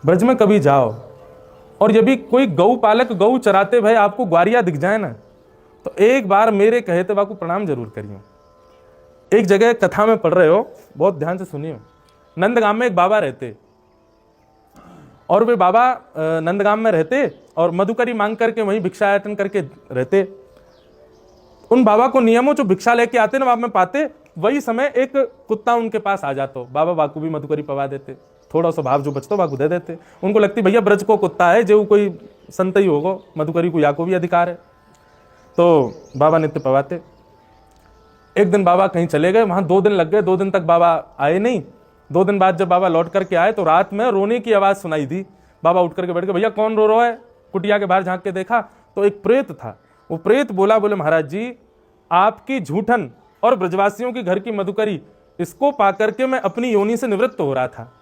ब्रज में कभी जाओ और यदि कोई गौ पालक गौ चराते भाई आपको ग्वारिया दिख जाए ना, तो एक बार मेरे कहे तो बापू प्रणाम जरूर करियो। एक जगह कथा में पढ़ रहे हो, बहुत ध्यान से सुनियो। नंदगाम में एक बाबा रहते और वे बाबा नंदगाम में रहते और मधुकरी मांग करके वहीं भिक्षाटन करके रहते। उन बाबा को नियमों जो भिक्षा लेके आते ना, वहां में पाते वही समय एक कुत्ता उनके पास आ जाता। बाबा बाकू भी मधुकरी पवा देते, थोड़ा सा भाव जो बचता बाकू दे देते। उनको लगती भैया ब्रज को कुत्ता है, जो कोई संत ही होगा, मधुकरी को या को भी अधिकार है, तो बाबा नित्य पवाते। एक दिन बाबा कहीं चले गए, वहां 2 दिन लग गए, 2 दिन तक बाबा आए नहीं। 2 दिन बाद जब बाबा लौट करके आए तो रात में रोने की आवाज सुनाई दी। बाबा उठ करके बैठ गए, भैया कौन रो रहा है? कुटिया के बाहर झांक के देखा तो एक प्रेत था। वो प्रेत बोले महाराज जी, आपकी झूठन और ब्रजवासियों के घर की मधुकरी, इसको पाकर के मैं अपनी योनि से निवृत्त हो रहा था,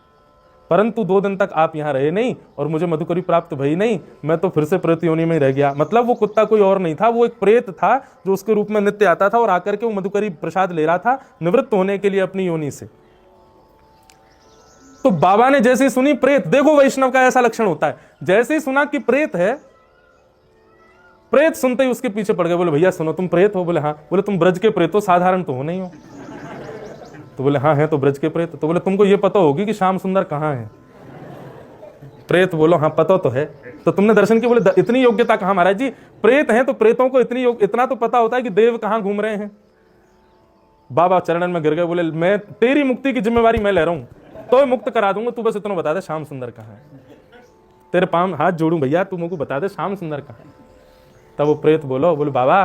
परंतु 2 दिन तक आप यहाँ रहे नहीं और मुझे मधुकरी प्राप्त भई नहीं, मैं तो फिर से प्रेत योनि में ही रह गया। मतलब वो कुत्ता कोई और नहीं था, वो एक प्रेत था जो उसके रूप में नित्य आता था और आकर के वो मधुकरी प्रसाद ले रहा था निवृत्त होने के लिए अपनी योनि से। तो बाबा ने जैसे ही सुनी प्रेत, देखो वैष्णव का ऐसा लक्षण होता है, जैसे ही सुना कि प्रेत है, प्रेत सुनते ही उसके पीछे पड़ गए। बोले भैया सुनो, तुम प्रेत हो? बोले हाँ। बोले तुम ब्रज के प्रेत हो, साधारण तो हो नहीं हो? तो बोले हाँ है तो ब्रज के प्रेत। तो बोले तुमको ये पता होगी कि श्याम सुंदर कहाँ है? प्रेत बोलो हाँ पता तो है। तो तुमने दर्शन किए? बोले इतनी योग्यता कहाँ महाराज जी, प्रेत हैं तो प्रेतों को इतना तो पता होता है कि देव कहाँ घूम रहे हैं। बाबा चरणन में गिर गए, बोले मैं तेरी मुक्ति की जिम्मेवारी मैं ले रहा हूं, तो मुक्त करा दूंगा, तू बस इतना बता दे श्याम सुंदर कहाँ है। तेरे पांव हाथ जोड़ू भैया, तू मुझको बता दे श्याम सुंदर कहाँ है। तब वो प्रेत बोले बाबा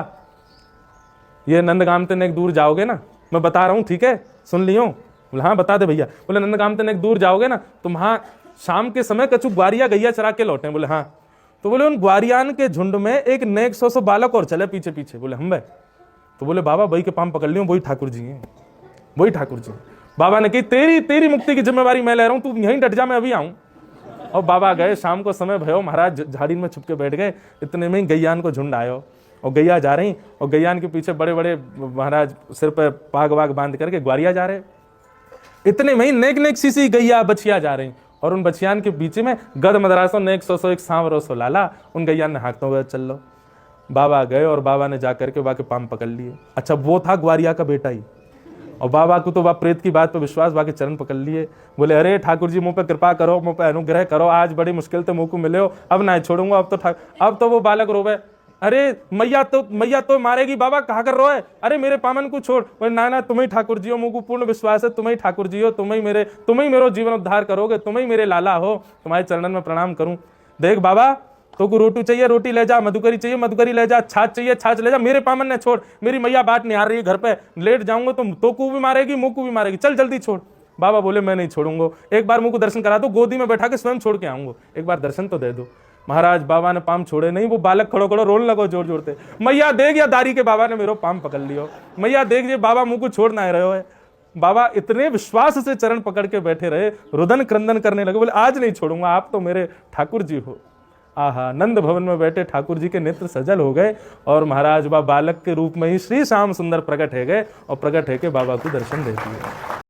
ये नंदगाम तक दूर जाओगे ना, मैं बता रहा हूँ ठीक है, सुन लियो? बोले हाँ बता दे भैया। बोले नंदगाम तक दूर जाओगे ना, तो वहां शाम के समय कछु ग्वारिया गैया चरा के लौटे। बोले हाँ। तो बोले उन ग्वारियान के झुंड में एक नेक 100 बालक और चले पीछे पीछे। बोले हम भाई। तो बोले बाबा वही के पाम पकड़ लियो, वही ठाकुर जी हैं, वही ठाकुर जी। बाबा ने कही तेरी मुक्ति की जिम्मेवारी मैं ले रहा हूं, तू यहीं डट जा, मैं अभी आऊं। और बाबा गए, शाम को समय भयो, महाराज झाड़ी में छुप के बैठ गए। इतने में ही गैयान को झुंड आयो और गैया जा रही और गैयान के पीछे बड़े बड़े महाराज सिर पर पाग वाग बांध करके ग्वारिया जा रहे। इतने में ही नेक सी गैया बछिया जा रही और उन बछियान के बीच में गद मदरासो नेक 100 एक सांवरो सो लाला। उन गैयान ने हाँकते हुए चल लो। बाबा गए और बाबा ने जाकर के बाकी पाम पकड़ लिए। अच्छा वो था ग्वारिया का बेटा ही, और बाबा को तो वह प्रेत की बात पर विश्वास, बाकी चरण पकड़ लिए। बोले अरे ठाकुर जी मुझ पे कृपा करो, मुझ पे अनुग्रह करो, आज बड़ी मुश्किल से मुझ को मिले हो, अब ना छोड़ूंगा। अब तो वो बालक रोवे, अरे मैया तो मारेगी, बाबा कहाँ कर रहे हो? अरे मेरे पामन को छोड़। बोले ना तुम ही ठाकुर जी हो, मुझको पूर्ण विश्वास है, तुम ही ठाकुर जी हो, तुम ही मेरा जीवन उद्धार करोगे, तुम ही मेरे लाला हो, तुम्हारे चरणन में प्रणाम करूं। देख बाबा तो को रोटी चाहिए रोटी ले जा, मधुकरी चाहिए मधुकरी ले जा, छाछ चाहिए छाछ ले जा, मेरे पामन ने छोड़, मेरी मैया बाट निहार रही है घर पे, लेट जाऊंगा तो को भी मारेगी, मुंह को भी मारेगी, चल जल्दी छोड़। बाबा बोले मैं नहीं छोड़ूंगा, एक बार मुंह को दर्शन करा दो, गोदी में बैठा के स्वयं छोड़ के आऊंगा, एक बार दर्शन तो दे दो। महाराज बाबा ने पाम छोड़े नहीं, वो बालक खड़ो रोने लगो जोर जोर से, मैया देख या दारी के बाबा ने मेरो पाम पकड़ लियो, मैया देख ये बाबा मुंह को छोड़ ना रहे हो। बाबा इतने विश्वास से चरण पकड़ के बैठे रहे, रुदन क्रंदन करने लगे, बोले आज नहीं छोड़ूंगा, आप तो मेरे ठाकुर जी हो। आहा, नंद भवन में बैठे ठाकुर जी के नेत्र सजल हो गए और महाराज बालक के रूप में ही श्री श्याम सुंदर प्रकट है गए और प्रकट है के बाबा को दर्शन दे दिए।